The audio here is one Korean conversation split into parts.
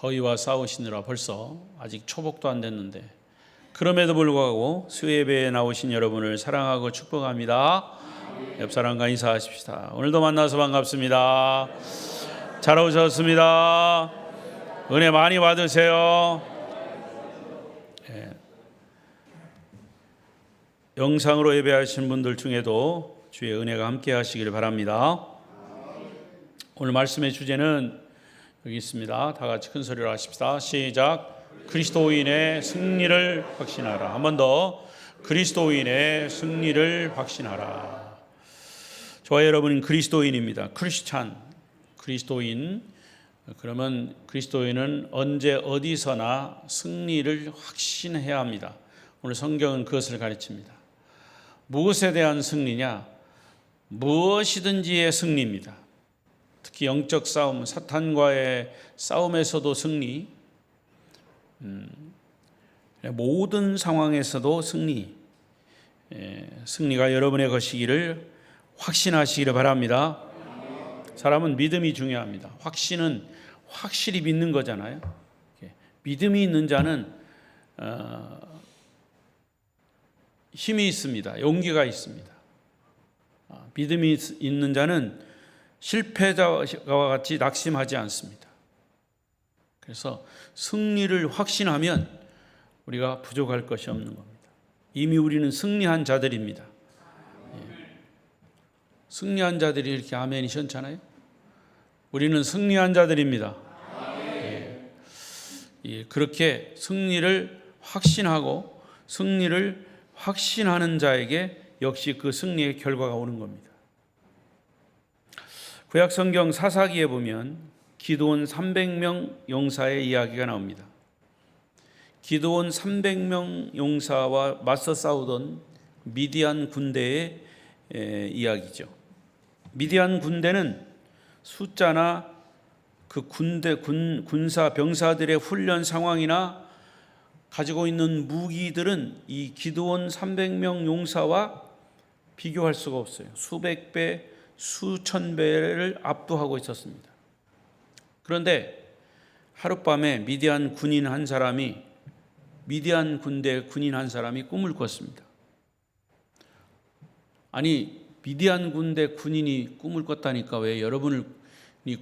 더위와 싸우시느라 벌써 아직 초복도 안 됐는데 그럼에도 불구하고 수예배에 나오신 여러분을 사랑하고 축복합니다. 옆 사람과 인사하십시다. 오늘도 만나서 반갑습니다. 잘 오셨습니다. 은혜 많이 받으세요. 영상으로 예배하신 분들 중에도 주의 은혜가 함께 하시기를 바랍니다. 오늘 말씀의 주제는 여기 있습니다. 다 같이 큰 소리로 하십시다. 시작. 그리스도인의 승리를 확신하라. 한 번 더. 그리스도인의 승리를 확신하라. 저와 여러분은 그리스도인입니다. 크리스찬, 그리스도인. 그러면 그리스도인은 언제 어디서나 승리를 확신해야 합니다. 오늘 성경은 그것을 가르칩니다. 무엇에 대한 승리냐? 무엇이든지의 승리입니다. 특히 영적 싸움, 사탄과의 싸움에서도 승리, 모든 상황에서도 승리, 승리가 여러분의 것이기를 확신하시기를 바랍니다. 사람은 믿음이 중요합니다. 확신은 확실히 믿는 거잖아요. 믿음이 있는 자는 힘이 있습니다. 용기가 있습니다. 믿음이 있는 자는 실패자와 같이 낙심하지 않습니다. 그래서 승리를 확신하면 우리가 부족할 것이 없는 겁니다. 이미 우리는 승리한 자들입니다. 승리한 자들이 이렇게 아멘이 시원찮아요? 우리는 승리한 자들입니다. 그렇게 승리를 확신하고 승리를 확신하는 자에게 역시 그 승리의 결과가 오는 겁니다. 구약 성경 사사기에 보면 기드온 300명 용사의 이야기가 나옵니다. 기드온 300명 용사와 맞서 싸우던 미디안 군대의 이야기죠. 미디안 군대는 숫자나 그 군사 병사들의 훈련 상황이나 가지고 있는 무기들은 이 기드온 300명 용사와 비교할 수가 없어요. 수백 배, 수천 배를 압도하고 있었습니다. 그런데 하룻밤에 미디안 군대 군인 한 사람이 꿈을 꿨습니다. 아니, 미디안 군대 군인이 꿈을 꿨다니까 왜 여러분이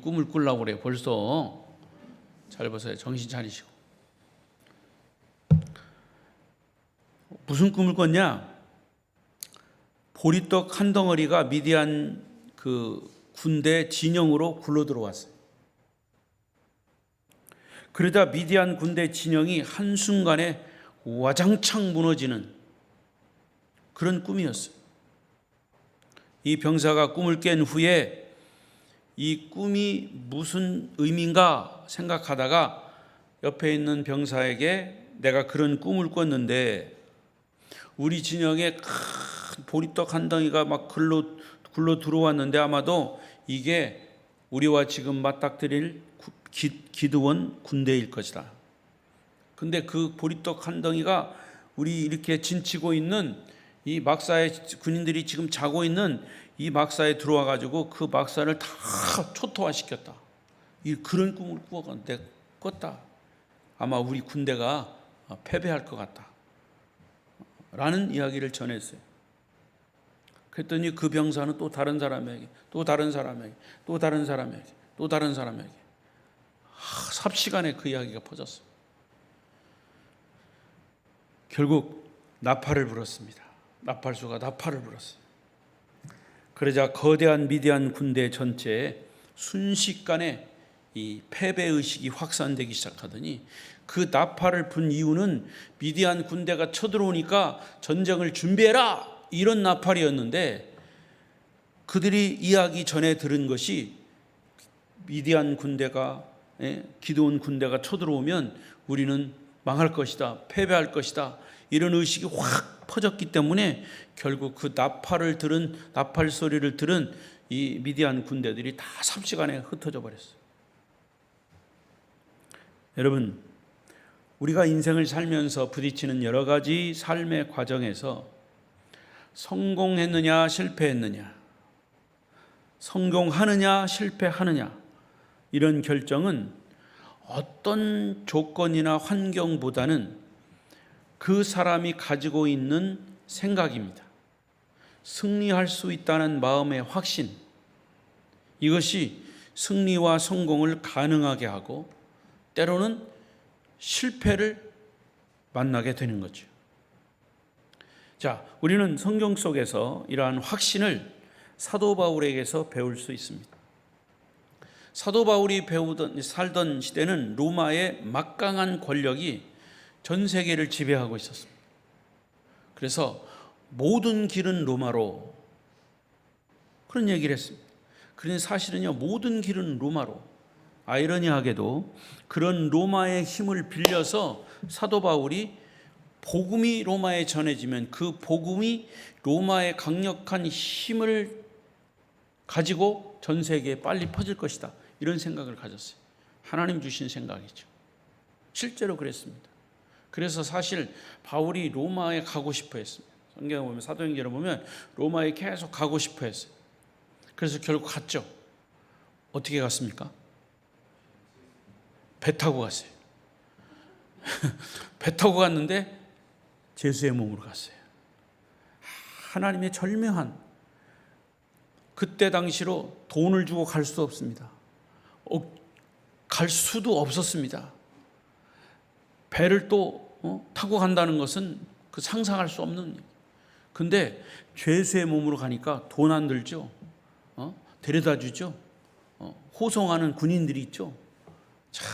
꿈을 꾸려고 그래요? 벌써 잘 보세요. 정신 차리시고. 무슨 꿈을 꿨냐? 보리떡 한 덩어리가 미디안 그 군대 진영으로 굴러 들어왔어요. 그러다 미디안 군대 진영이 한순간에 와장창 무너지는 그런 꿈이었어요. 이 병사가 꿈을 깬 후에 이 꿈이 무슨 의미인가 생각하다가 옆에 있는 병사에게 내가 그런 꿈을 꿨는데 우리 진영에 큰 보리떡 한 덩이가 막 굴러 들어왔는데 아마도 이게 우리와 지금 맞닥뜨릴 기드온 군대일 것이다. 근데 그 보리떡 한 덩이가 우리 이렇게 진치고 있는 이 막사에 군인들이 지금 자고 있는 이 막사에 들어와 가지고 그 막사를 다 초토화시켰다. 그런 꿈을 꿨다. 아마 우리 군대가 패배할 것 같다. 라는 이야기를 전했어요. 그랬더니 그 병사는 또 다른 사람에게 삽시간에 그 이야기가 퍼졌어요. 결국 나팔을 불었습니다. 나팔수가 나팔을 불었어요. 그러자 거대한 미디안 군대 전체에 순식간에 이 패배의식이 확산되기 시작하더니 그 나팔을 분 이유는 미디안 군대가 쳐들어오니까 전쟁을 준비해라 이런 나팔이었는데 그들이 이야기 전에 들은 것이 미디안 군대가 기드온 군대가 쳐들어오면 우리는 망할 것이다, 패배할 것이다 이런 의식이 확 퍼졌기 때문에 결국 그 나팔 소리를 들은 이 미디안 군대들이 다 삽시간에 흩어져 버렸어요. 여러분, 우리가 인생을 살면서 부딪히는 여러 가지 삶의 과정에서 성공했느냐 실패했느냐, 성공하느냐 실패하느냐 이런 결정은 어떤 조건이나 환경보다는 그 사람이 가지고 있는 생각입니다. 승리할 수 있다는 마음의 확신, 이것이 승리와 성공을 가능하게 하고 때로는 실패를 만나게 되는 거죠. 자, 우리는 성경 속에서 이러한 확신을 사도 바울에게서 배울 수 있습니다. 사도 바울이 살던 시대는 로마의 막강한 권력이 전 세계를 지배하고 있었습니다. 그래서 모든 길은 로마로, 그런 얘기를 했습니다. 그런데 사실은요, 모든 길은 로마로. 아이러니하게도 그런 로마의 힘을 빌려서 사도 바울이 복음이 로마에 전해지면 그 복음이 로마의 강력한 힘을 가지고 전 세계에 빨리 퍼질 것이다, 이런 생각을 가졌어요. 하나님 주신 생각이죠. 실제로 그랬습니다. 그래서 사실 바울이 로마에 가고 싶어 했습니다. 성경을 보면, 사도행전을 보면 로마에 계속 가고 싶어 했어요. 그래서 결국 갔죠. 어떻게 갔습니까? 배 타고 갔어요. 배 타고 갔는데 제수의 몸으로 갔어요. 하나님의 절묘한, 그때 당시로 돈을 주고 갈 수 없습니다. 갈 수도 없었습니다. 배를 또 타고 간다는 것은 그 상상할 수 없는 얘기. 근데 죄수의 몸으로 가니까 돈 안 들죠. 데려다 주죠. 호송하는 군인들이 있죠. 참,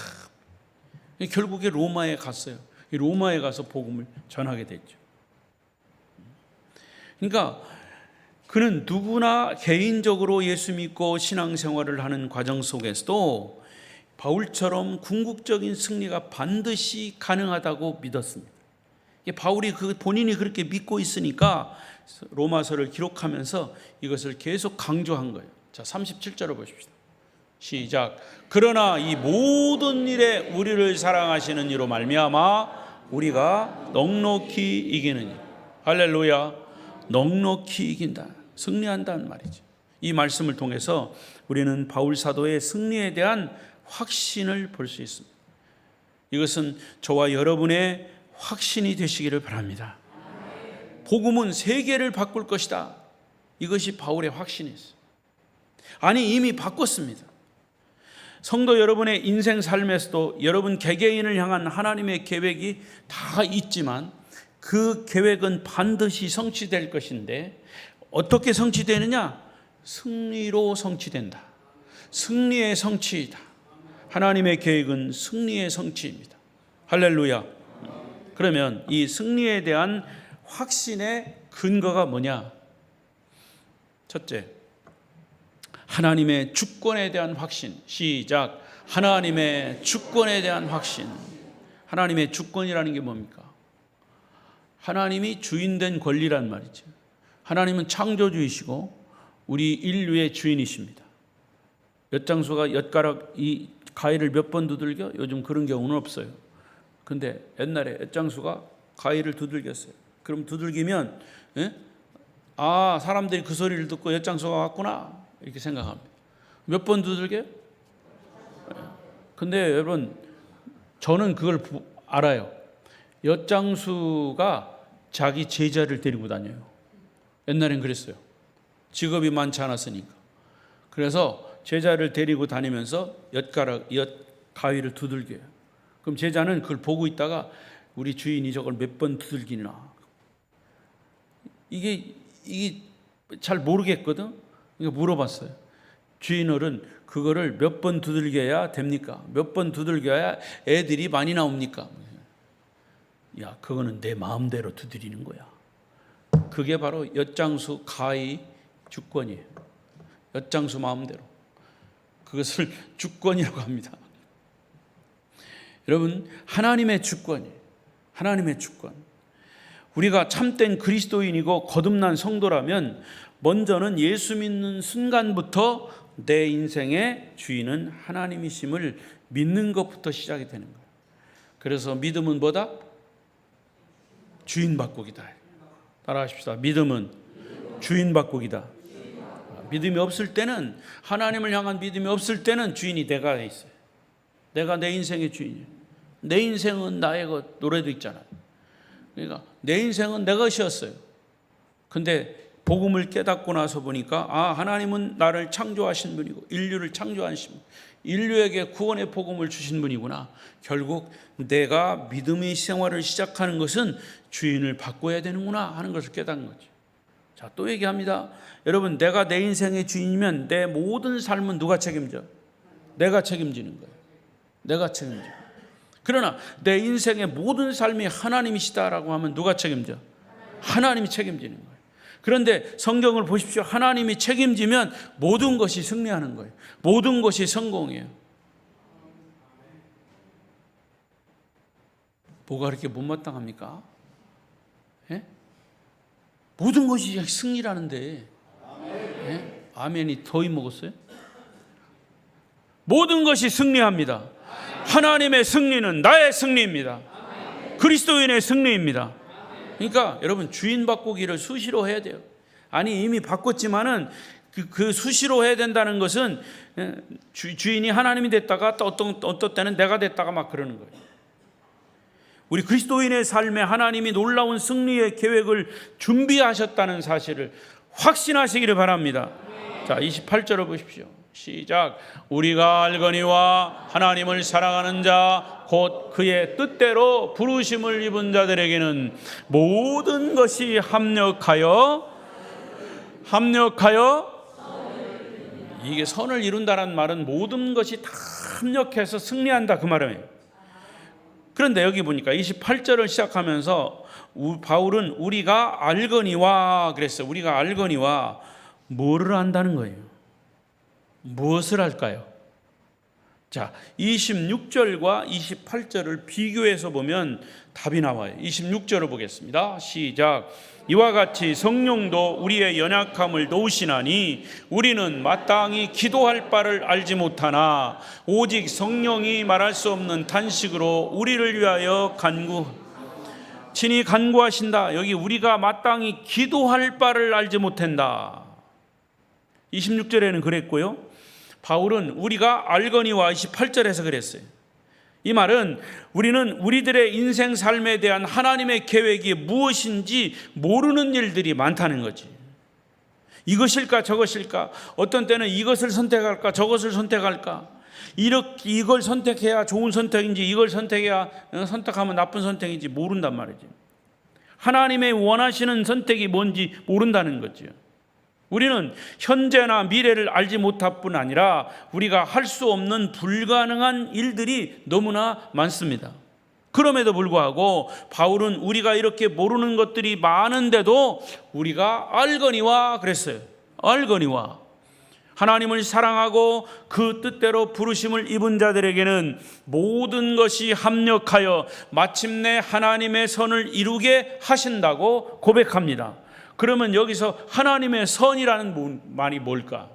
결국에 로마에 갔어요. 로마에 가서 복음을 전하게 됐죠. 그러니까 그는 누구나 개인적으로 예수 믿고 신앙생활을 하는 과정 속에서도 바울처럼 궁극적인 승리가 반드시 가능하다고 믿었습니다. 바울이 본인이 그렇게 믿고 있으니까 로마서를 기록하면서 이것을 계속 강조한 거예요. 자, 37절을 보십시다. 시작. 그러나 이 모든 일에 우리를 사랑하시는 이로 말미암아 우리가 넉넉히 이기느니. 할렐루야. 넉넉히 이긴다, 승리한다는 말이죠. 이 말씀을 통해서 우리는 바울 사도의 승리에 대한 확신을 볼 수 있습니다. 이것은 저와 여러분의 확신이 되시기를 바랍니다. 복음은 세계를 바꿀 것이다, 이것이 바울의 확신이었어요. 아니, 이미 바꿨습니다. 성도 여러분의 인생 삶에서도 여러분 개개인을 향한 하나님의 계획이 다 있지만 그 계획은 반드시 성취될 것인데 어떻게 성취되느냐? 승리로 성취된다. 승리의 성취이다. 하나님의 계획은 승리의 성취입니다. 할렐루야. 그러면 이 승리에 대한 확신의 근거가 뭐냐? 첫째, 하나님의 주권에 대한 확신. 시작. 하나님의 주권에 대한 확신. 하나님의 주권이라는 게 뭡니까? 하나님이 주인된 권리란 말이죠. 하나님은 창조주이시고 우리 인류의 주인이십니다. 엿장수가 엿가락 이 가위를 몇 번 두들겨? 요즘 그런 경우는 없어요. 근데 옛날에 엿장수가 가위를 두들겼어요. 그럼 두들기면 사람들이 그 소리를 듣고 엿장수가 왔구나, 이렇게 생각합니다. 몇 번 두들겨요? 근데 여러분, 저는 그걸 알아요. 엿장수가 자기 제자를 데리고 다녀요. 옛날엔 그랬어요. 직업이 많지 않았으니까. 그래서 제자를 데리고 다니면서 가위를 두들겨요. 그럼 제자는 그걸 보고 있다가 우리 주인이 저걸 몇 번 두들기나, 이게 잘 모르겠거든. 그러니까 물어봤어요. 주인어른, 그거를 몇 번 두들겨야 됩니까? 몇 번 두들겨야 애들이 많이 나옵니까? 야, 그거는 내 마음대로 두드리는 거야. 그게 바로 엿장수 가위 주권이에요. 엿장수 마음대로. 그것을 주권이라고 합니다. 여러분, 하나님의 주권이에요. 하나님의 주권. 우리가 참된 그리스도인이고 거듭난 성도라면 먼저는 예수 믿는 순간부터 내 인생의 주인은 하나님이심을 믿는 것부터 시작이 되는 거예요. 그래서 믿음은 뭐다? 주인 바꾸기다. 따라하십시다. 믿음은 주인 바꾸기다. 믿음이 없을 때는, 하나님을 향한 믿음이 없을 때는 주인이 내가 있어요. 내가 내 인생의 주인이야. 내 인생은 나의 것. 노래도 있잖아요. 그러니까 내 인생은 내 것이었어요. 근데 복음을 깨닫고 나서 보니까 하나님은 나를 창조하신 분이고 인류를 창조하신 분, 인류에게 구원의 복음을 주신 분이구나. 결국 내가 믿음의 생활을 시작하는 것은 주인을 바꿔야 되는구나 하는 것을 깨닫는 거죠. 자, 또 얘기합니다. 여러분, 내가 내 인생의 주인이면 내 모든 삶은 누가 책임져? 내가 책임지는 거예요. 내가 책임져. 그러나 내 인생의 모든 삶이 하나님이시다라고 하면 누가 책임져? 하나님이 책임지는 거예요. 그런데 성경을 보십시오. 하나님이 책임지면 모든 것이 승리하는 거예요. 모든 것이 성공이에요. 뭐가 그렇게 못마땅합니까? 예? 모든 것이 승리라는데 예? 아멘이 더위 먹었어요? 모든 것이 승리합니다. 하나님의 승리는 나의 승리입니다. 그리스도인의 승리입니다. 그러니까 여러분, 주인 바꾸기를 수시로 해야 돼요. 아니, 이미 바꿨지만은 그 수시로 해야 된다는 것은 주인이 하나님이 됐다가 또 어떤 때는 내가 됐다가 막 그러는 거예요. 우리 그리스도인의 삶에 하나님이 놀라운 승리의 계획을 준비하셨다는 사실을 확신하시기를 바랍니다. 자, 28절을 보십시오. 시작. 우리가 알거니와 하나님을 사랑하는 자 곧 그의 뜻대로 부르심을 입은 자들에게는 모든 것이 합력하여 이게 선을 이룬다는 말은 모든 것이 다 합력해서 승리한다 그 말이에요. 그런데 여기 보니까 28절을 시작하면서 바울은 우리가 알거니와 그랬어요. 우리가 알거니와 뭐를 안다는 거예요? 무엇을 할까요? 자, 26절과 28절을 비교해서 보면 답이 나와요. 26절을 보겠습니다. 시작. 이와 같이 성령도 우리의 연약함을 도우시나니 우리는 마땅히 기도할 바를 알지 못하나 오직 성령이 말할 수 없는 탄식으로 우리를 위하여 친히 간구하신다. 여기 우리가 마땅히 기도할 바를 알지 못한다. 26절에는 그랬고요. 바울은 우리가 알거니와 28절에서 그랬어요. 이 말은 우리는 우리들의 인생 삶에 대한 하나님의 계획이 무엇인지 모르는 일들이 많다는 거지. 이것일까 저것일까? 어떤 때는 이것을 선택할까 저것을 선택할까? 이걸 선택해야 좋은 선택인지 이걸 선택하면 나쁜 선택인지 모른단 말이지. 하나님의 원하시는 선택이 뭔지 모른다는 거죠. 우리는 현재나 미래를 알지 못할 뿐 아니라 우리가 할 수 없는 불가능한 일들이 너무나 많습니다. 그럼에도 불구하고 바울은 우리가 이렇게 모르는 것들이 많은데도 우리가 알거니와 그랬어요. 알거니와 하나님을 사랑하고 그 뜻대로 부르심을 입은 자들에게는 모든 것이 합력하여 마침내 하나님의 선을 이루게 하신다고 고백합니다. 그러면 여기서 하나님의 선이라는 말이 뭘까?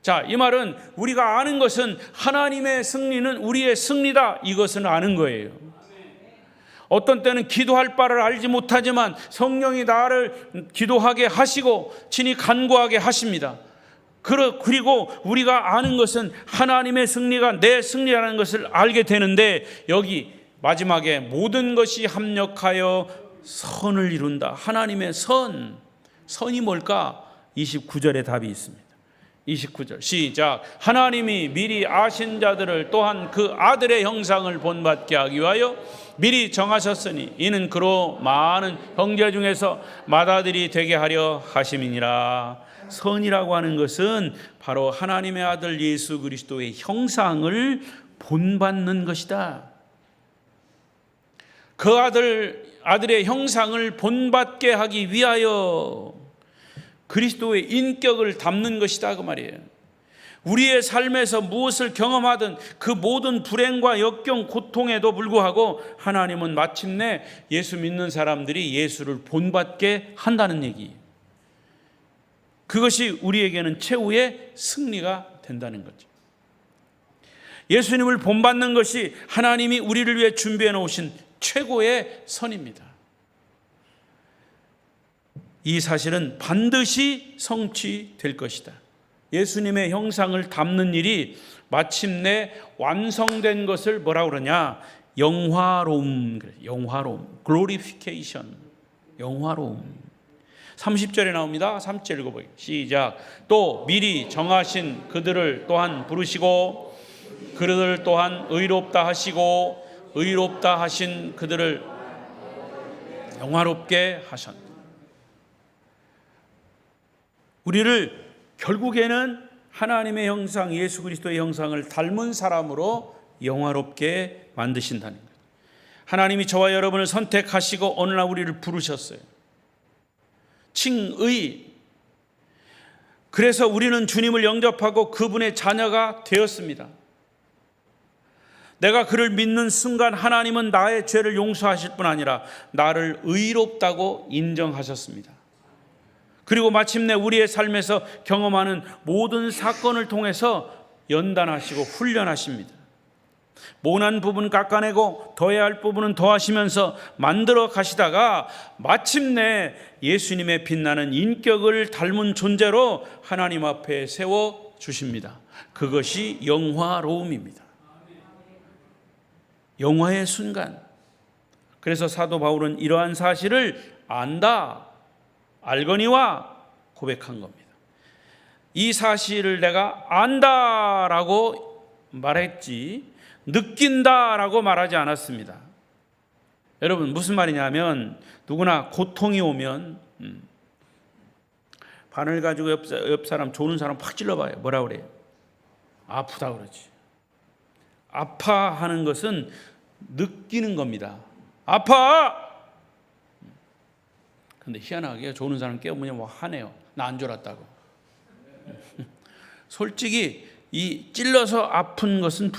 자, 이 말은 우리가 아는 것은 하나님의 승리는 우리의 승리다. 이것은 아는 거예요. 어떤 때는 기도할 바를 알지 못하지만 성령이 나를 기도하게 하시고 친히 간구하게 하십니다. 그리고 우리가 아는 것은 하나님의 승리가 내 승리라는 것을 알게 되는데 여기 마지막에 모든 것이 합력하여 선을 이룬다. 하나님의 선이 뭘까? 29절에 답이 있습니다. 29절 시작. 하나님이 미리 아신 자들을 또한 그 아들의 형상을 본받게 하기 위하여 미리 정하셨으니 이는 그로 많은 형제 중에서 맏아들이 되게 하려 하심이니라. 선이라고 하는 것은 바로 하나님의 아들 예수 그리스도의 형상을 본받는 것이다. 그 아들의 형상을 본받게 하기 위하여 그리스도의 인격을 담는 것이다 그 말이에요. 우리의 삶에서 무엇을 경험하든 그 모든 불행과 역경 고통에도 불구하고 하나님은 마침내 예수 믿는 사람들이 예수를 본받게 한다는 얘기예요. 그것이 우리에게는 최후의 승리가 된다는 거죠. 예수님을 본받는 것이 하나님이 우리를 위해 준비해 놓으신 최고의 선입니다. 이 사실은 반드시 성취될 것이다. 예수님의 형상을 담는 일이 마침내 완성된 것을 뭐라고 그러냐? 영화로움. 영화로움. glorification. 영화로움. 30절에 나옵니다. 3절 읽어보기 시작. 또 미리 정하신 그들을 또한 부르시고 그들을 또한 의롭다 하시고 의롭다 하신 그들을 영화롭게 하셨다. 우리를 결국에는 하나님의 형상, 예수 그리스도의 형상을 닮은 사람으로 영화롭게 만드신다는 거예요. 하나님이 저와 여러분을 선택하시고 어느 날 우리를 부르셨어요. 칭의. 그래서 우리는 주님을 영접하고 그분의 자녀가 되었습니다. 내가 그를 믿는 순간 하나님은 나의 죄를 용서하실 뿐 아니라 나를 의롭다고 인정하셨습니다. 그리고 마침내 우리의 삶에서 경험하는 모든 사건을 통해서 연단하시고 훈련하십니다. 모난 부분 깎아내고 더해야 할 부분은 더하시면서 만들어 가시다가 마침내 예수님의 빛나는 인격을 닮은 존재로 하나님 앞에 세워 주십니다. 그것이 영화로움입니다. 영화의 순간. 그래서 사도 바울은 이러한 사실을 안다, 알거니와 고백한 겁니다. 이 사실을 내가 안다라고 말했지 느낀다라고 말하지 않았습니다. 여러분 무슨 말이냐면 누구나 고통이 오면 바늘 가지고 옆 사람 조는 사람 팍 찔러봐요. 뭐라 그래요? 아프다 그러지. 아파하는 것은 느끼는 겁니다. 아파! 근데 희한하게 조는 사람 깨우면 뭐 하네요. 나 안 졸았다고. 솔직히 이 찔러서 아픈 것은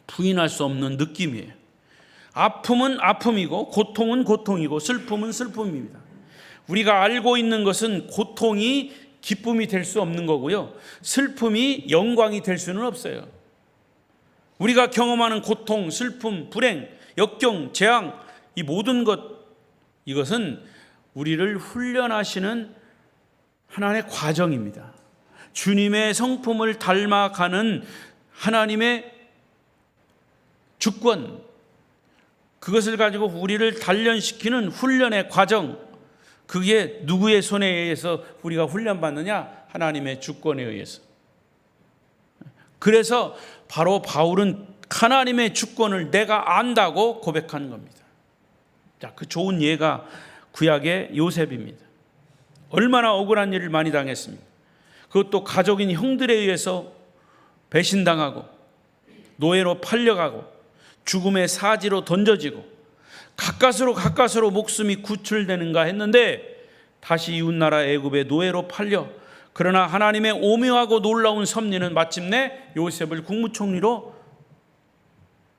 부인할 수 없는 느낌이에요. 아픔은 아픔이고 고통은 고통이고 슬픔은 슬픔입니다. 우리가 알고 있는 것은 고통이 기쁨이 될 수 없는 거고요. 슬픔이 영광이 될 수는 없어요. 우리가 경험하는 고통, 슬픔, 불행, 역경, 재앙 이 모든 이것은 우리를 훈련하시는 하나님의 과정입니다. 주님의 성품을 닮아가는 하나님의 주권, 그것을 가지고 우리를 단련시키는 훈련의 과정, 그게 누구의 손에 의해서 우리가 훈련받느냐? 하나님의 주권에 의해서. 그래서 바로 바울은 하나님의 주권을 내가 안다고 고백하는 겁니다. 자, 그 좋은 예가 구약의 요셉입니다. 얼마나 억울한 일을 많이 당했습니까? 그것도 가족인 형들에 의해서 배신당하고 노예로 팔려가고 죽음의 사지로 던져지고 가까스로 목숨이 구출되는가 했는데 다시 이웃나라 애굽의 노예로 팔려 그러나 하나님의 오묘하고 놀라운 섭리는 마침내 요셉을 국무총리로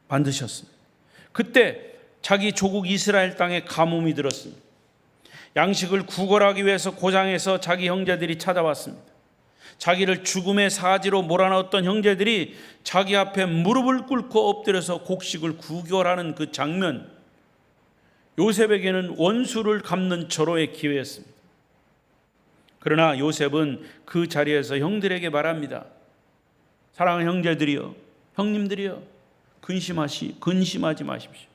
만드셨습니다. 그때 자기 조국 이스라엘 땅에 가뭄이 들었습니다. 양식을 구걸하기 위해서 고장에서 자기 형제들이 찾아왔습니다. 자기를 죽음의 사지로 몰아넣었던 형제들이 자기 앞에 무릎을 꿇고 엎드려서 곡식을 구걸하는 그 장면, 요셉에게는 원수를 갚는 절호의 기회였습니다. 그러나 요셉은 그 자리에서 형들에게 말합니다. 사랑하는 형제들이여, 형님들이여, 근심하지 마십시오.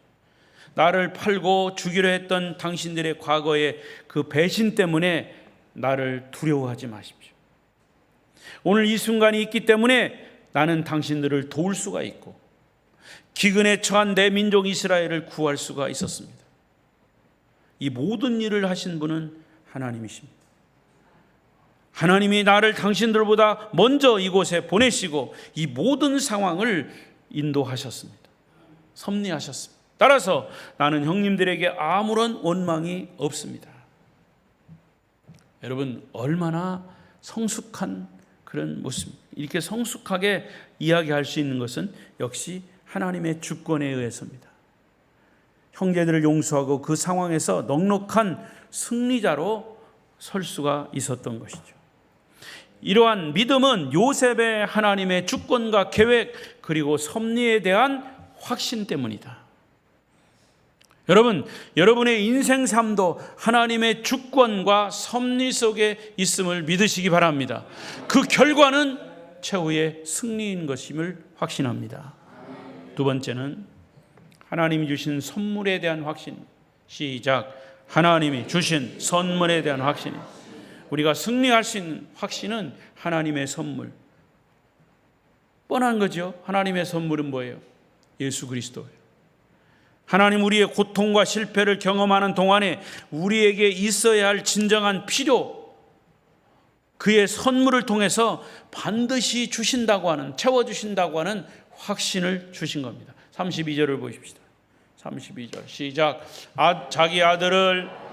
나를 팔고 죽이려 했던 당신들의 과거의 그 배신 때문에 나를 두려워하지 마십시오. 오늘 이 순간이 있기 때문에 나는 당신들을 도울 수가 있고 기근에 처한 내 민족 이스라엘을 구할 수가 있었습니다. 이 모든 일을 하신 분은 하나님이십니다. 하나님이 나를 당신들보다 먼저 이곳에 보내시고 이 모든 상황을 인도하셨습니다. 섭리하셨습니다. 따라서 나는 형님들에게 아무런 원망이 없습니다. 여러분 얼마나 성숙한 그런 모습, 이렇게 성숙하게 이야기할 수 있는 것은 역시 하나님의 주권에 의해서입니다. 형제들을 용서하고 그 상황에서 넉넉한 승리자로 설 수가 있었던 것이죠. 이러한 믿음은 요셉의 하나님의 주권과 계획 그리고 섭리에 대한 확신 때문이다. 여러분, 여러분의 인생 삶도 하나님의 주권과 섭리 속에 있음을 믿으시기 바랍니다. 그 결과는 최후의 승리인 것임을 확신합니다. 두 번째는 하나님이 주신 선물에 대한 확신. 시작. 하나님이 주신 선물에 대한 확신. 우리가 승리할 수 있는 확신은 하나님의 선물. 뻔한 거죠. 하나님의 선물은 뭐예요? 예수 그리스도예요. 하나님 우리의 고통과 실패를 경험하는 동안에 우리에게 있어야 할 진정한 필요, 그의 선물을 통해서 반드시 주신다고 하는, 채워주신다고 하는 확신을 주신 겁니다. 32절을 보십시다. 32절 시작. 자기 아들을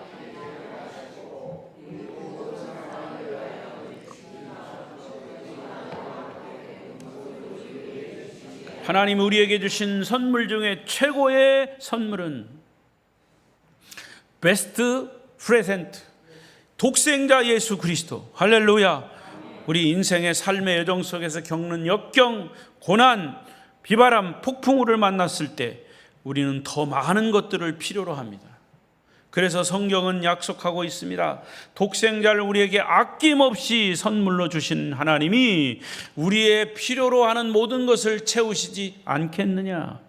하나님이 우리에게 주신 선물 중에 최고의 선물은 베스트 프레젠트, 독생자 예수 그리스도. 할렐루야. 우리 인생의 삶의 여정 속에서 겪는 역경, 고난, 비바람, 폭풍우를 만났을 때 우리는 더 많은 것들을 필요로 합니다. 그래서 성경은 약속하고 있습니다. 독생자를 우리에게 아낌없이 선물로 주신 하나님이 우리의 필요로 하는 모든 것을 채우시지 않겠느냐.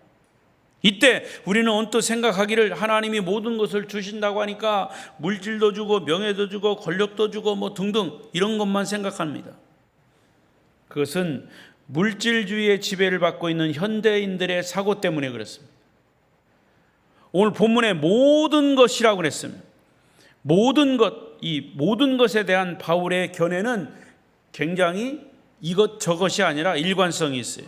이때 우리는 언뜻 생각하기를 하나님이 모든 것을 주신다고 하니까 물질도 주고 명예도 주고 권력도 주고 뭐 등등 이런 것만 생각합니다. 그것은 물질주의의 지배를 받고 있는 현대인들의 사고 때문에 그렇습니다. 오늘 본문에 모든 것이라고 그랬습니다. 모든 것, 이 모든 것에 대한 바울의 견해는 굉장히 이것저것이 아니라 일관성이 있어요.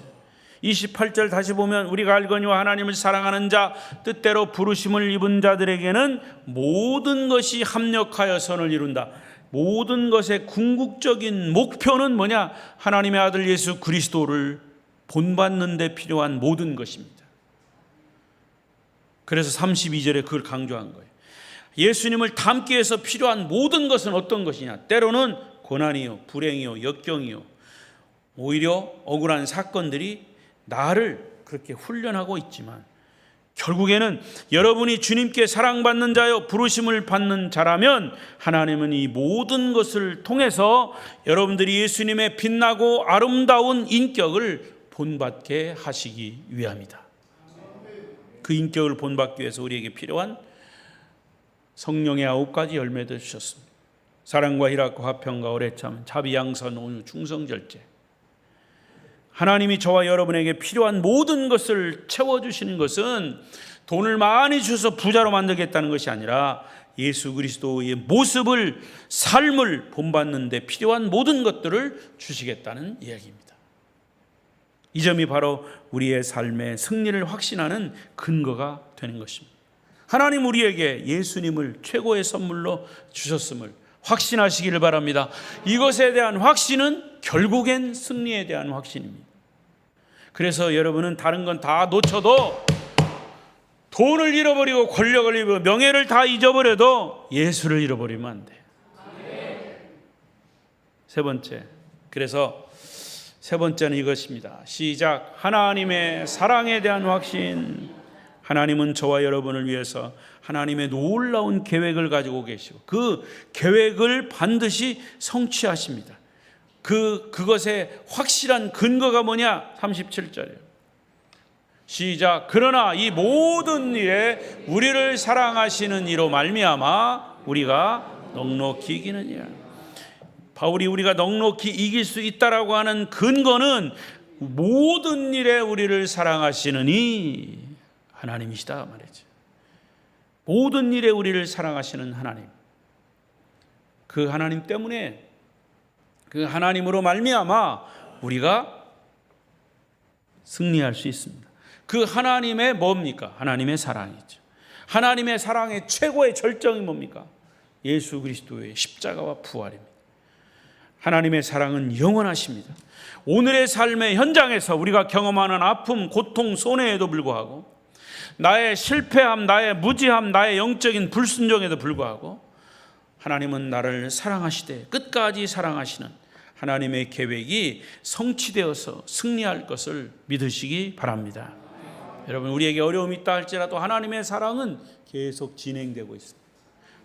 28절 다시 보면 우리가 알거니와 하나님을 사랑하는 자, 뜻대로 부르심을 입은 자들에게는 모든 것이 합력하여 선을 이룬다. 모든 것의 궁극적인 목표는 뭐냐? 하나님의 아들 예수 그리스도를 본받는 데 필요한 모든 것입니다. 그래서 32절에 그걸 강조한 거예요. 예수님을 닮기 위해서 필요한 모든 것은 어떤 것이냐? 때로는 고난이요, 불행이요, 역경이요, 오히려 억울한 사건들이 나를 그렇게 훈련하고 있지만 결국에는 여러분이 주님께 사랑받는 자요, 부르심을 받는 자라면 하나님은 이 모든 것을 통해서 여러분들이 예수님의 빛나고 아름다운 인격을 본받게 하시기 위함이다. 그 인격을 본받기 위해서 우리에게 필요한 성령의 9가지 열매들 주셨습니다. 사랑과 희락과 화평과 오래 참, 자비, 양선, 온유, 충성, 절제. 하나님이 저와 여러분에게 필요한 모든 것을 채워주시는 것은 돈을 많이 주셔서 부자로 만들겠다는 것이 아니라 예수 그리스도의 모습을, 삶을 본받는 데 필요한 모든 것들을 주시겠다는 이야기입니다. 이 점이 바로 우리의 삶의 승리를 확신하는 근거가 되는 것입니다. 하나님 우리에게 예수님을 최고의 선물로 주셨음을 확신하시기를 바랍니다. 이것에 대한 확신은 결국엔 승리에 대한 확신입니다. 그래서 여러분은 다른 건 다 놓쳐도, 돈을 잃어버리고 권력을 잃어버리고 명예를 다 잊어버려도 예수를 잃어버리면 안 돼요. 세 번째, 그래서 세 번째는 이것입니다. 시작. 하나님의 사랑에 대한 확신. 하나님은 저와 여러분을 위해서 하나님의 놀라운 계획을 가지고 계시고 그 계획을 반드시 성취하십니다. 그것의 확실한 근거가 뭐냐? 37절이에요. 시작. 그러나 이 모든 일에 우리를 사랑하시는 이로 말미암아 우리가 넉넉히 이기느니라. 바울이 우리가 넉넉히 이길 수 있다라고 하는 근거는 모든 일에 우리를 사랑하시는 이 하나님이시다 말이죠. 모든 일에 우리를 사랑하시는 하나님. 그 하나님 때문에, 그 하나님으로 말미암아 우리가 승리할 수 있습니다. 그 하나님의 뭡니까? 하나님의 사랑이죠. 하나님의 사랑의 최고의 절정이 뭡니까? 예수 그리스도의 십자가와 부활입니다. 하나님의 사랑은 영원하십니다. 오늘의 삶의 현장에서 우리가 경험하는 아픔, 고통, 손해에도 불구하고, 나의 실패함, 나의 무지함, 나의 영적인 불순종에도 불구하고 하나님은 나를 사랑하시되 끝까지 사랑하시는 하나님의 계획이 성취되어서 승리할 것을 믿으시기 바랍니다. 여러분, 우리에게 어려움이 있다 할지라도 하나님의 사랑은 계속 진행되고 있습니다.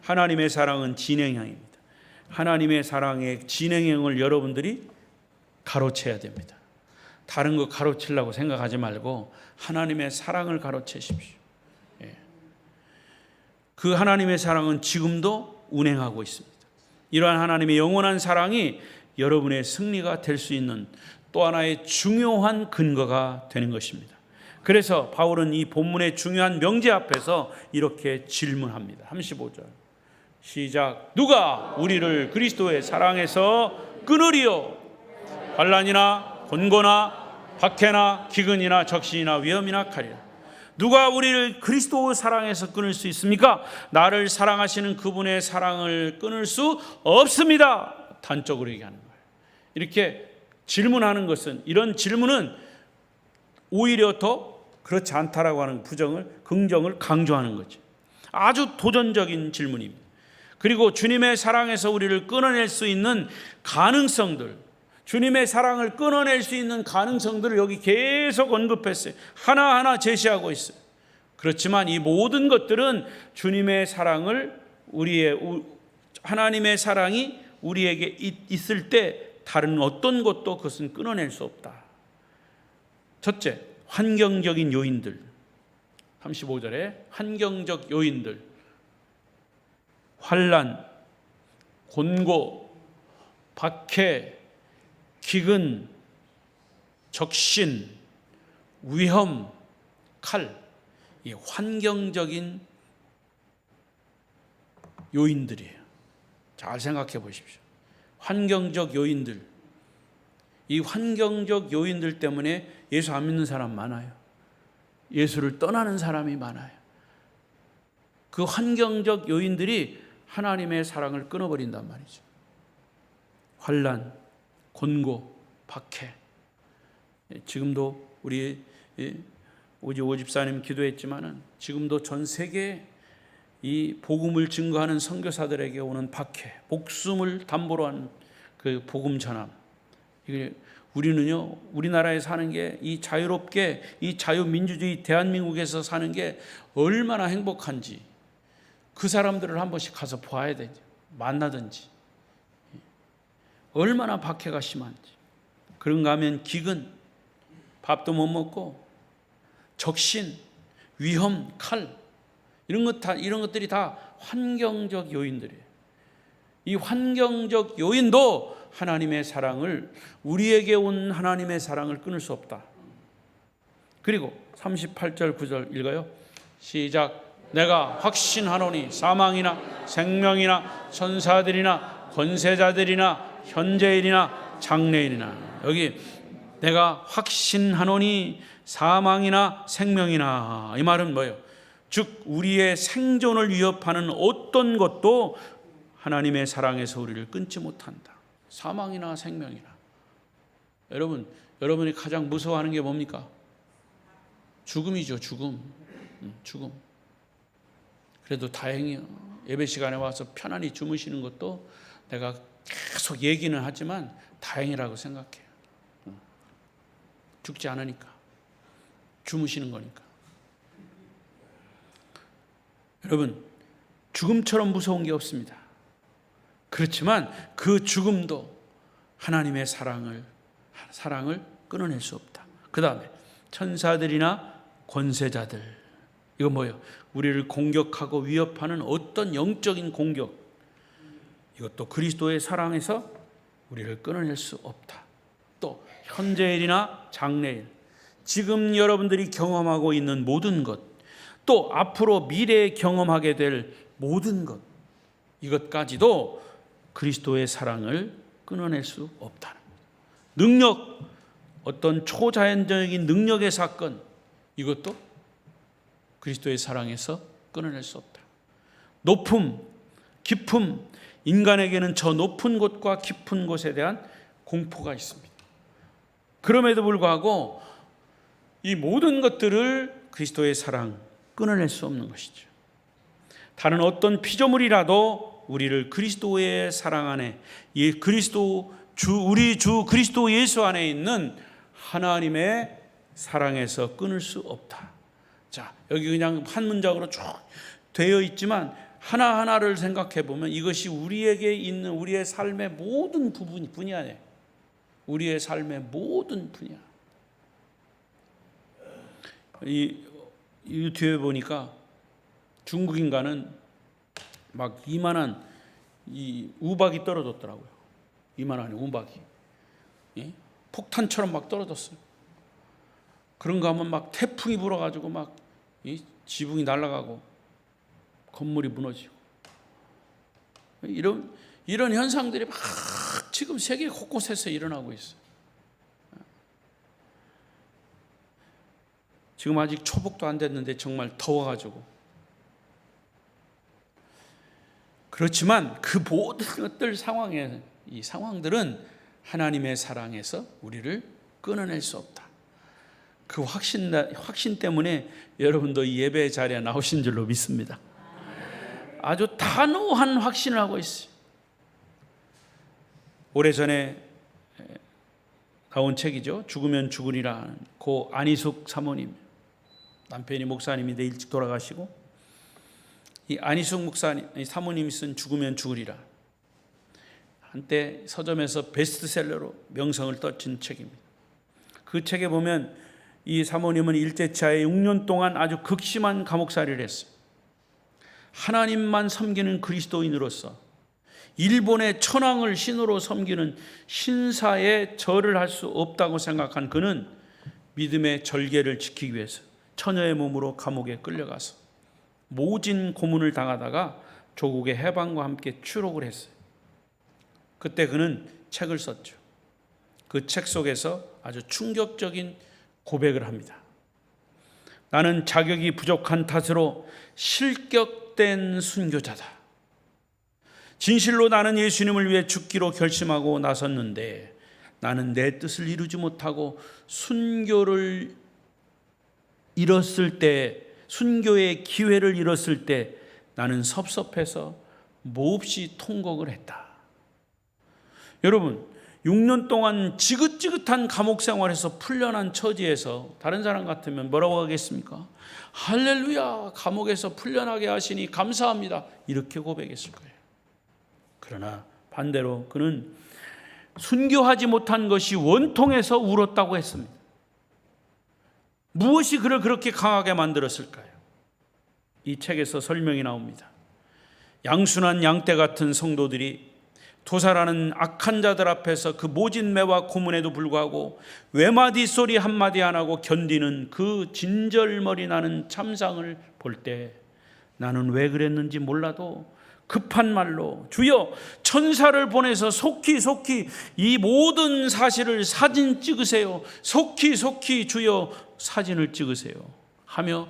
하나님의 사랑은 진행형입니다. 하나님의 사랑의 진행형을 여러분들이 가로채야 됩니다. 다른 거 가로치려고 생각하지 말고 하나님의 사랑을 가로채십시오. 그 하나님의 사랑은 지금도 운행하고 있습니다. 이러한 하나님의 영원한 사랑이 여러분의 승리가 될 수 있는 또 하나의 중요한 근거가 되는 것입니다. 그래서 바울은 이 본문의 중요한 명제 앞에서 이렇게 질문합니다. 35절 시작. 누가 우리를 그리스도의 사랑에서 끊으리요? 환난이나 곤고나 박해나 기근이나 적신이나 위험이나 칼이라. 누가 우리를 그리스도 사랑에서 끊을 수 있습니까? 나를 사랑하시는 그분의 사랑을 끊을 수 없습니다. 단적으로 얘기하는 거예요. 이렇게 질문하는 것은, 이런 질문은 오히려 더 그렇지 않다라고 하는 부정을, 긍정을 강조하는 거죠. 아주 도전적인 질문입니다. 그리고 주님의 사랑에서 우리를 끊어낼 수 있는 가능성들, 주님의 사랑을 끊어낼 수 있는 가능성들을 여기 계속 언급했어요. 하나하나 제시하고 있어요. 그렇지만 이 모든 것들은 주님의 사랑을 하나님의 사랑이 우리에게 있을 때 다른 어떤 것도 그것은 끊어낼 수 없다. 첫째, 환경적인 요인들. 35절에 환경적 요인들. 환난, 곤고, 박해, 기근, 적신, 위험, 칼, 이 환경적인 요인들이에요. 잘 생각해 보십시오. 환경적 요인들. 이 환경적 요인들 때문에 예수 안 믿는 사람 많아요. 예수를 떠나는 사람이 많아요. 그 환경적 요인들이 하나님의 사랑을 끊어버린단 말이죠. 환난, 곤고, 박해. 지금도 우리 오지 집사님 기도했지만은 지금도 전 세계 이 복음을 증거하는 선교사들에게 오는 박해, 목숨을 담보로 한 그 복음 전함. 이게 우리는요, 우리나라에 사는 게 이 자유롭게 이 자유민주주의 대한민국에서 사는 게 얼마나 행복한지 그 사람들을 한 번씩 가서 봐야 되죠. 만나든지. 얼마나 박해가 심한지. 그런가 하면 기근, 밥도 못 먹고, 적신, 위험, 칼, 이런 것들이 다 환경적 요인들이에요. 이 환경적 요인도 하나님의 사랑을, 우리에게 온 하나님의 사랑을 끊을 수 없다. 그리고 38절 9절 읽어요. 시작. 내가 확신하노니 사망이나 생명이나 천사들이나 권세자들이나 현재일이나 장래일이나. 여기 내가 확신하노니 사망이나 생명이나, 이 말은 뭐예요? 즉 우리의 생존을 위협하는 어떤 것도 하나님의 사랑에서 우리를 끊지 못한다. 사망이나 생명이나. 여러분이 가장 무서워하는 게 뭡니까? 죽음이죠. 죽음. 그래도 다행이에요. 예배 시간에 와서 편안히 주무시는 것도 내가 계속 얘기는 하지만 다행이라고 생각해요. 죽지 않으니까. 주무시는 거니까. 여러분, 죽음처럼 무서운 게 없습니다. 그렇지만 그 죽음도 하나님의 사랑을 끊어낼 수 없다. 그 다음에 천사들이나 권세자들. 이건 뭐예요? 우리를 공격하고 위협하는 어떤 영적인 공격. 이것도 그리스도의 사랑에서 우리를 끊어낼 수 없다. 또 현재일이나 장래일. 지금 여러분들이 경험하고 있는 모든 것, 또 앞으로 미래에 경험하게 될 모든 것, 이것까지도 그리스도의 사랑을 끊어낼 수 없다는 것. 능력, 어떤 초자연적인 능력의 사건, 이것도 그리스도의 사랑에서 끊어낼 수 없다. 높음, 깊음, 인간에게는 저 높은 곳과 깊은 곳에 대한 공포가 있습니다. 그럼에도 불구하고 이 모든 것들을 그리스도의 사랑 끊어낼 수 없는 것이죠. 다른 어떤 피조물이라도 우리를 그리스도의 사랑 안에, 우리 주 그리스도 예수 안에 있는 하나님의 사랑에서 끊을 수 없다. 자, 여기 그냥 한 문장으로 쭉 되어 있지만 하나하나를 생각해 보면 이것이 우리에게 있는 우리의 삶의 모든 분야에, 우리의 삶의 모든 분야. 이 뒤에 보니까 중국인가는 막 이만한 이 우박이 떨어졌더라고요. 이만한 우박이, 예? 폭탄처럼 막 떨어졌어요. 그런가 하면 막 태풍이 불어가지고 막 지붕이 날아가고 건물이 무너지고, 이런 현상들이 막 지금 세계 곳곳에서 일어나고 있어요. 지금 아직 초복도 안 됐는데 정말 더워가지고. 그렇지만 그 모든 것들 이 상황들은 하나님의 사랑에서 우리를 끊어낼 수 없다. 그 확신 때문에 여러분도 이 예배 자리에 나오신 줄로 믿습니다. 아주 단호한 확신을 하고 있어요. 오래전에 나온 책이죠. 죽으면 죽으리라. 고 안희숙 사모님, 남편이 목사님인데 일찍 돌아가시고, 이 안희숙 목사님, 사모님이 쓴 죽으면 죽으리라, 한때 서점에서 베스트셀러로 명성을 떨친 책입니다. 그 책에 보면 이 사모님은 일제차에 6년 동안 아주 극심한 감옥살이를 했어요. 하나님만 섬기는 그리스도인으로서 일본의 천황을 신으로 섬기는 신사에 절을 할 수 없다고 생각한 그는 믿음의 절개를 지키기 위해서 처녀의 몸으로 감옥에 끌려가서 모진 고문을 당하다가 조국의 해방과 함께 추록을 했어요. 그때 그는 책을 썼죠. 그 책 속에서 아주 충격적인 고백을 합니다. 나는 자격이 부족한 탓으로 실격된 순교자다. 진실로 나는 예수님을 위해 죽기로 결심하고 나섰는데 나는 내 뜻을 이루지 못하고 순교를 잃었을 때, 순교의 기회를 잃었을 때 나는 섭섭해서 몹시 통곡을 했다. 여러분, 6년 동안 지긋지긋한 감옥 생활에서 풀려난 처지에서 다른 사람 같으면 뭐라고 하겠습니까? 할렐루야, 감옥에서 풀려나게 하시니 감사합니다, 이렇게 고백했을 거예요. 그러나 반대로 그는 순교하지 못한 것이 원통해서 울었다고 했습니다. 무엇이 그를 그렇게 강하게 만들었을까요? 이 책에서 설명이 나옵니다. 양순한 양떼 같은 성도들이 도살하는 악한 자들 앞에서 그 모진 매와 고문에도 불구하고 외마디 소리 한마디 안 하고 견디는 그 진절머리 나는 참상을 볼 때 나는 왜 그랬는지 몰라도 급한 말로 주여 천사를 보내서 속히 이 모든 사실을 사진 찍으세요. 속히 주여 사진을 찍으세요 하며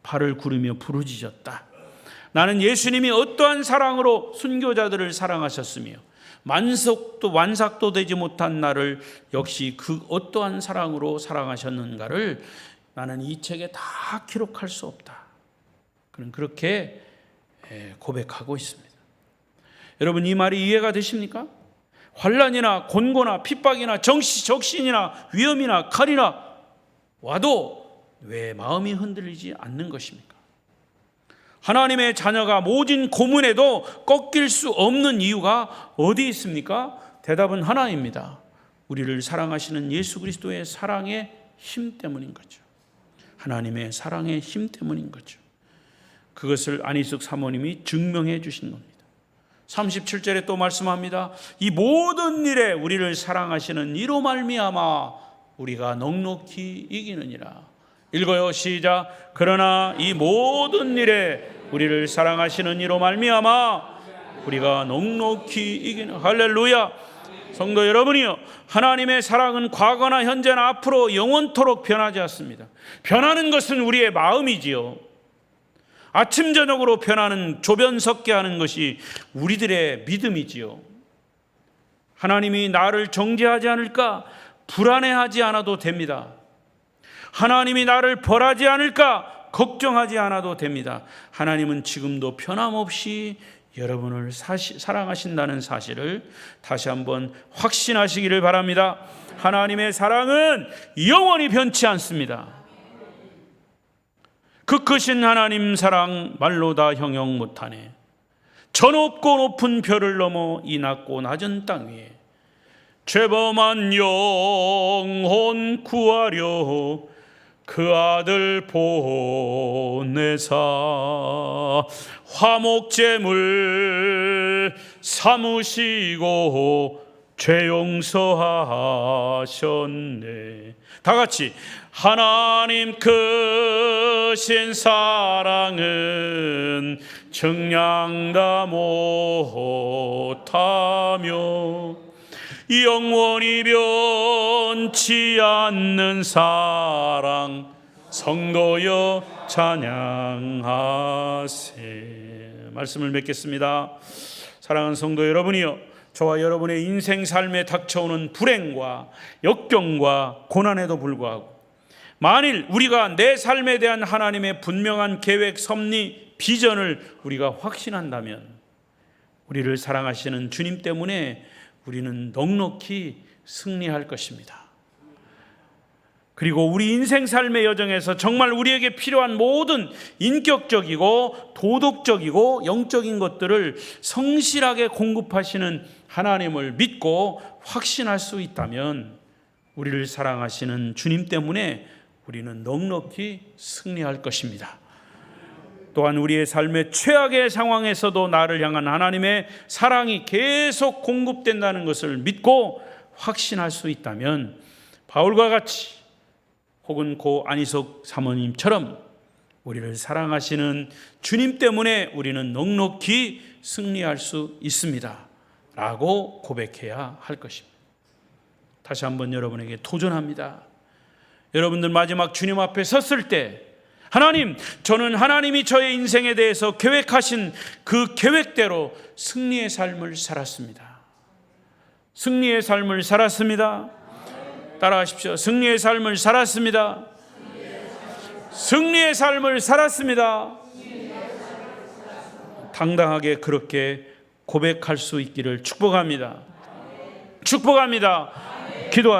발을 구르며 부르짖었다. 나는 예수님이 어떠한 사랑으로 순교자들을 사랑하셨으며 완삭도 되지 못한 나를 역시 그 어떠한 사랑으로 사랑하셨는가를 나는 이 책에 다 기록할 수 없다. 그는 그렇게 고백하고 있습니다. 여러분, 이 말이 이해가 되십니까? 환난이나 곤고나 핍박이나 적신이나 위험이나 칼이나 와도 왜 마음이 흔들리지 않는 것입니까? 하나님의 자녀가 모진 고문에도 꺾일 수 없는 이유가 어디 있습니까? 대답은 하나입니다. 우리를 사랑하시는 예수 그리스도의 사랑의 힘 때문인 거죠. 하나님의 사랑의 힘 때문인 거죠. 그것을 안희숙 사모님이 증명해 주신 겁니다. 37절에 또 말씀합니다. 이 모든 일에 우리를 사랑하시는 이로 말미암아 우리가 넉넉히 이기느니라. 읽어요. 시작. 그러나 이 모든 일에 우리를 사랑하시는 이로 말미암아 우리가 넉넉히 이기는. 할렐루야. 성도 여러분이요, 하나님의 사랑은 과거나 현재나 앞으로 영원토록 변하지 않습니다. 변하는 것은 우리의 마음이지요. 아침 저녁으로 변하는, 조변 섞게 하는 것이 우리들의 믿음이지요. 하나님이 나를 정죄하지 않을까 불안해하지 않아도 됩니다. 하나님이 나를 벌하지 않을까 걱정하지 않아도 됩니다. 하나님은 지금도 변함없이 여러분을 사랑하신다는 사실을 다시 한번 확신하시기를 바랍니다. 하나님의 사랑은 영원히 변치 않습니다. 그 크신 하나님 사랑 말로 다 형용 못하네. 저 높고 높은 별을 넘어 이 낮고 낮은 땅 위에 죄범한 영혼 구하려 그 아들 보내사 화목제물 삼으시고 죄 용서하셨네. 다 같이 하나님 크신 사랑은 증량다 못하며 영원히 변치 않는 사랑 성도여 찬양하세. 말씀을 맺겠습니다. 사랑하는 성도 여러분이여, 저와 여러분의 인생 삶에 닥쳐오는 불행과 역경과 고난에도 불구하고 만일 우리가 내 삶에 대한 하나님의 분명한 계획, 섭리, 비전을 우리가 확신한다면 우리를 사랑하시는 주님 때문에 우리는 넉넉히 승리할 것입니다. 그리고 우리 인생 삶의 여정에서 정말 우리에게 필요한 모든 인격적이고 도덕적이고 영적인 것들을 성실하게 공급하시는 하나님을 믿고 확신할 수 있다면 우리를 사랑하시는 주님 때문에 우리는 넉넉히 승리할 것입니다. 또한 우리의 삶의 최악의 상황에서도 나를 향한 하나님의 사랑이 계속 공급된다는 것을 믿고 확신할 수 있다면 바울과 같이 혹은 고 안희석 사모님처럼 우리를 사랑하시는 주님 때문에 우리는 넉넉히 승리할 수 있습니다 라고 고백해야 할 것입니다. 다시 한번 여러분에게 도전합니다. 여러분들 마지막 주님 앞에 섰을 때 하나님, 저는 하나님이 저의 인생에 대해서 계획하신 그 계획대로 승리의 삶을 살았습니다. 승리의 삶을 살았습니다. 따라하십시오. 승리의 삶을 살았습니다. 승리의 삶을 살았습니다. 당당하게 그렇게 고백할 수 있기를 축복합니다. 축복합니다. 기도하십시오.